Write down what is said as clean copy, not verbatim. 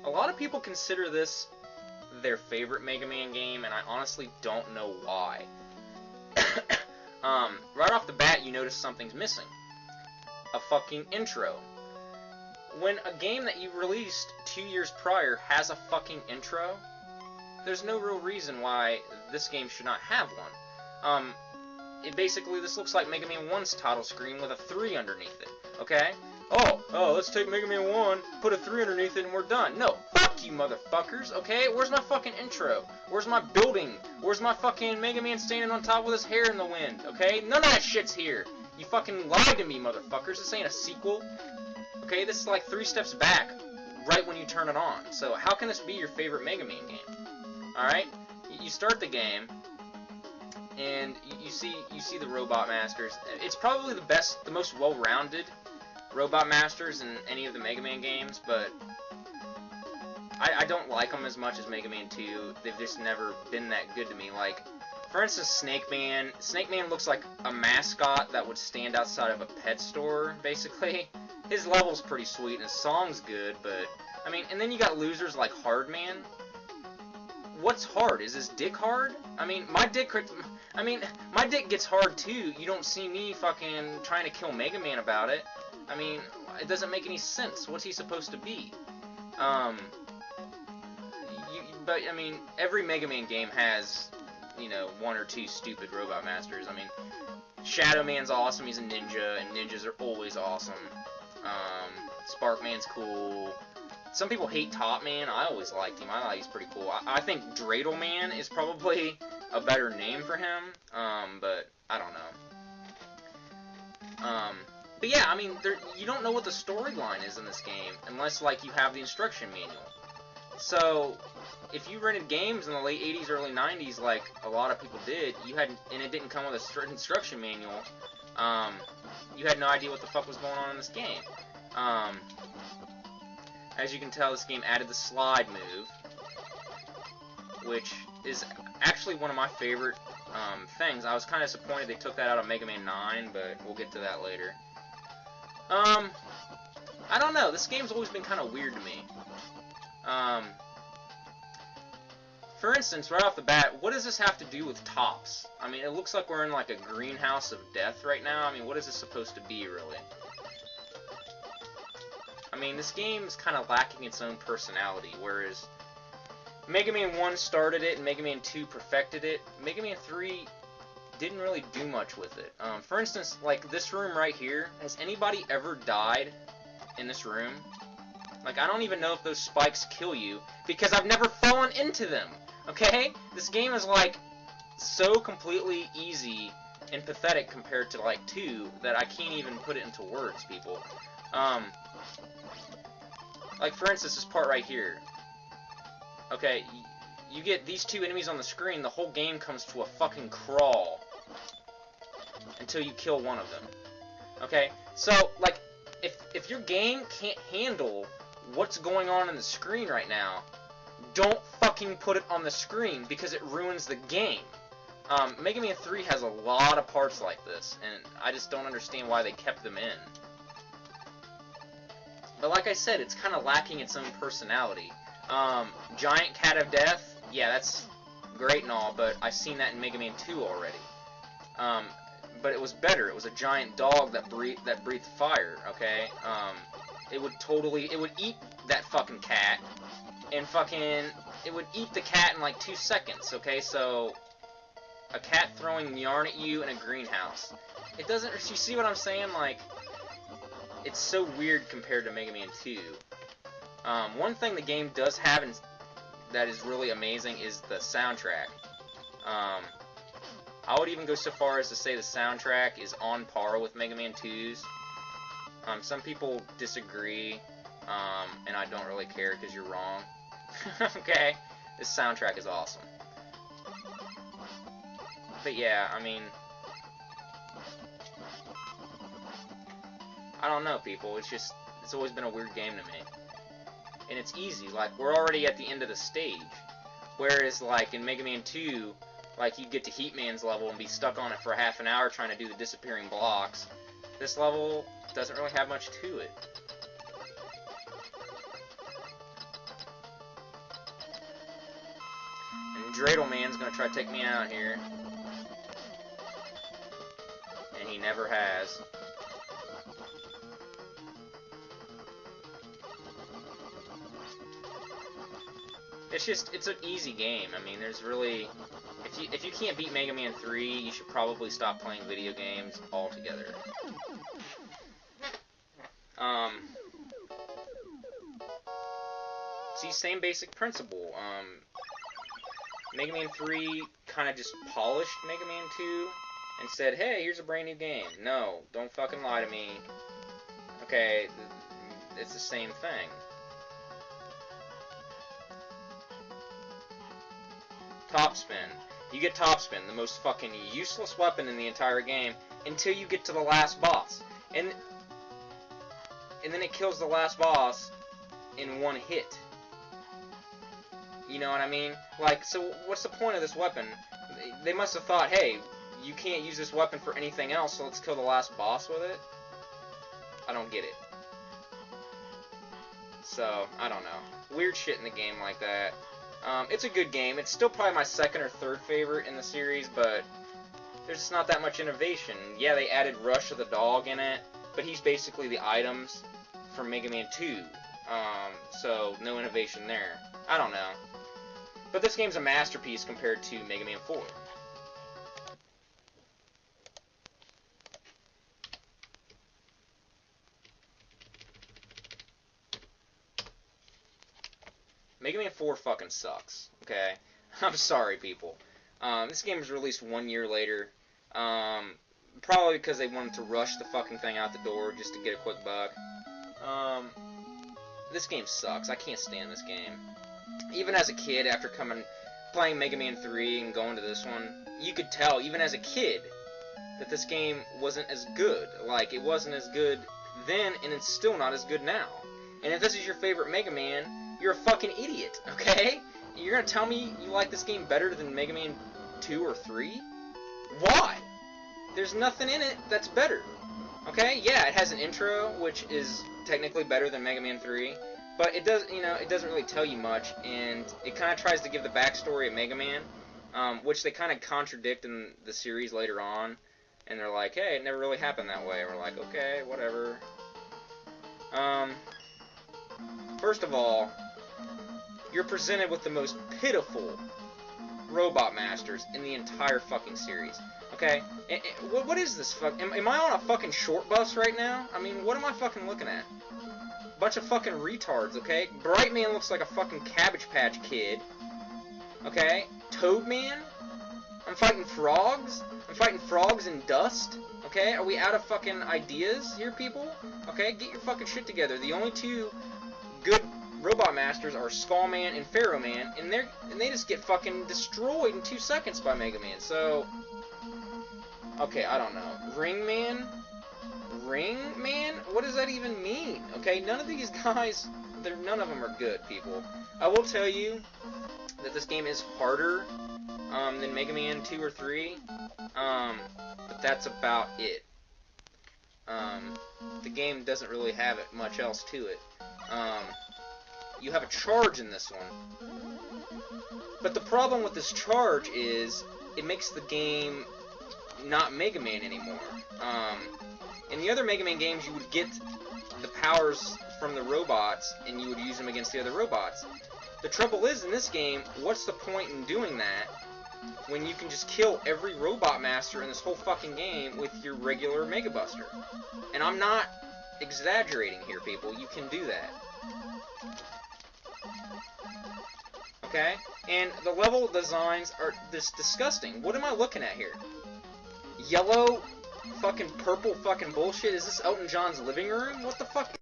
A lot of people consider this their favorite Mega Man game, and I honestly don't know why. Right off the bat, you notice something's missing. A fucking intro. When a game that you released 2 years prior has a fucking intro, there's no real reason why this game should not have one. Basically, this looks like Mega Man 1's title screen with a 3 underneath it, okay? Oh, let's take Mega Man 1, put a 3 underneath it, and we're done. No, fuck you, motherfuckers, okay? Where's my fucking intro? Where's my building? Where's my fucking Mega Man standing on top with his hair in the wind, okay? None of that shit's here. You fucking lied to me, motherfuckers. This ain't a sequel, okay? This is like 3 steps back, right when you turn it on. So how can this be your favorite Mega Man game? Alright? You start the game, and you see the Robot Masters. It's probably the most well-rounded Robot Masters in any of the Mega Man games, but I don't like them as much as Mega Man 2. They've just never been that good to me. Like, for instance, Snake Man. Snake Man looks like a mascot that would stand outside of a pet store, basically. His level's pretty sweet, and his song's good, but, I mean, and then you got losers like Hard Man. What's hard? Is his dick hard? I mean, my dick gets hard too. You don't see me fucking trying to kill Mega Man about it. I mean, it doesn't make any sense. What's he supposed to be? But, I mean, every Mega Man game has, you know, 1 or 2 stupid Robot Masters. I mean, Shadow Man's awesome. He's a ninja, and ninjas are always awesome. Spark Man's cool. Some people hate Top Man. I always liked him. I thought he's pretty cool. I think Dreidel Man is probably a better name for him, but I don't know. But yeah, I mean, you don't know what the storyline is in this game unless, like, you have the instruction manual. So, if you rented games in the late 80s, early 90s, like a lot of people did, and it didn't come with a instruction manual, you had no idea what the fuck was going on in this game. As you can tell, this game added the slide move, which is actually one of my favorite things. I was kind of disappointed they took that out of Mega Man 9, but we'll get to that later. I don't know. This game's always been kind of weird to me. For instance, right off the bat, what does this have to do with tops? I mean, it looks like we're in like a greenhouse of death right now. I mean, what is this supposed to be, really? I mean, this game's kind of lacking its own personality, whereas Mega Man 1 started it and Mega Man 2 perfected it. Mega Man 3 didn't really do much with it. For instance, like this room right here, has anybody ever died in this room? Like, I don't even know if those spikes kill you, because I've never fallen into them, okay? This game is, like, so completely easy and pathetic compared to, like, 2, that I can't even put it into words, people. Like, for instance, this part right here. Okay, you get these 2 enemies on the screen, the whole game comes to a fucking crawl until you kill one of them. Okay? So, like, if your game can't handle what's going on in the screen right now, don't fucking put it on the screen, because it ruins the game. Mega Man 3 has a lot of parts like this, and I just don't understand why they kept them in. But like I said, it's kind of lacking its own personality. Giant Cat of Death, yeah, that's great and all, but I've seen that in Mega Man 2 already. But it was better. It was a giant dog that breathed fire, okay? It would eat that fucking cat, and it would eat the cat in like 2 seconds, okay? So, a cat throwing yarn at you in a greenhouse. It doesn't, you see what I'm saying? Like, it's so weird compared to Mega Man 2. One thing the game does have that is really amazing is the soundtrack. I would even go so far as to say the soundtrack is on par with Mega Man 2's. Some people disagree, and I don't really care because you're wrong. Okay? This soundtrack is awesome. But yeah, I mean, I don't know, people. It's always been a weird game to me. And it's easy. Like, we're already at the end of the stage. Whereas, like, in Mega Man 2, like, you'd get to Heatman's level and be stuck on it for half an hour trying to do the disappearing blocks. This level doesn't really have much to it. Dreidel Man's gonna try to take me out here. And he never has. It's an easy game. I mean, there's really... If you can't beat Mega Man 3, you should probably stop playing video games altogether. See, same basic principle. Mega Man 3 kind of just polished Mega Man 2 and said, hey, here's a brand new game. No, don't fucking lie to me. Okay, it's the same thing. Topspin. You get Topspin, the most fucking useless weapon in the entire game, until you get to the last boss. And then it kills the last boss in one hit. You know what I mean? Like, so what's the point of this weapon? They must have thought, hey, you can't use this weapon for anything else, so let's kill the last boss with it? I don't get it. So, I don't know. Weird shit in the game like that. It's a good game. It's still probably my second or third favorite in the series, but there's just not that much innovation. Yeah, they added Rush of the Dog in it, but he's basically the items from Mega Man 2. So, no innovation there. I don't know. But this game's a masterpiece compared to Mega Man 4. Mega Man 4 fucking sucks, okay? I'm sorry, people. This game was released 1 year later. Probably because they wanted to rush the fucking thing out the door just to get a quick buck. This game sucks. I can't stand this game. Even as a kid, after playing Mega Man 3 and going to this one, you could tell, even as a kid, that this game wasn't as good. Like, it wasn't as good then, and it's still not as good now. And if this is your favorite Mega Man, you're a fucking idiot, okay? You're gonna tell me you like this game better than Mega Man 2 or 3? Why? There's nothing in it that's better. Okay? Yeah, it has an intro, which is technically better than Mega Man 3, but it does, it doesn't really tell you much, and it kind of tries to give the backstory of Mega Man, which they kind of contradict in the series later on, and they're like, hey, it never really happened that way. And we're like, okay, whatever. First of all, you're presented with the most pitiful robot masters in the entire fucking series. Okay? What is this fuck? Am I on a fucking short bus right now? I mean, what am I fucking looking at? Bunch of fucking retards, okay? Bright Man looks like a fucking Cabbage Patch Kid. Okay? Toad Man? I'm fighting frogs? I'm fighting frogs in dust? Okay? Are we out of fucking ideas here, people? Okay? Get your fucking shit together. The only two good robot masters are Skull Man and Pharaoh Man, and they just get fucking destroyed in 2 seconds by Mega Man. So, okay, I don't know. Ring Man? Ring Man? What does that even mean? Okay, none of these guys, none of them are good, people. I will tell you that this game is harder than Mega Man 2 or 3, but that's about it. The game doesn't really have much else to it. You have a charge in this one. But the problem with this charge is it makes the game not Mega Man anymore. In the other Mega Man games, you would get the powers from the robots, and you would use them against the other robots. The trouble is, in this game, what's the point in doing that when you can just kill every robot master in this whole fucking game with your regular Mega Buster? And I'm not exaggerating here, people. You can do that. Okay? And the level designs are just disgusting. What am I looking at here? Yellow fucking purple fucking bullshit? Is this Elton John's living room? What the fuck?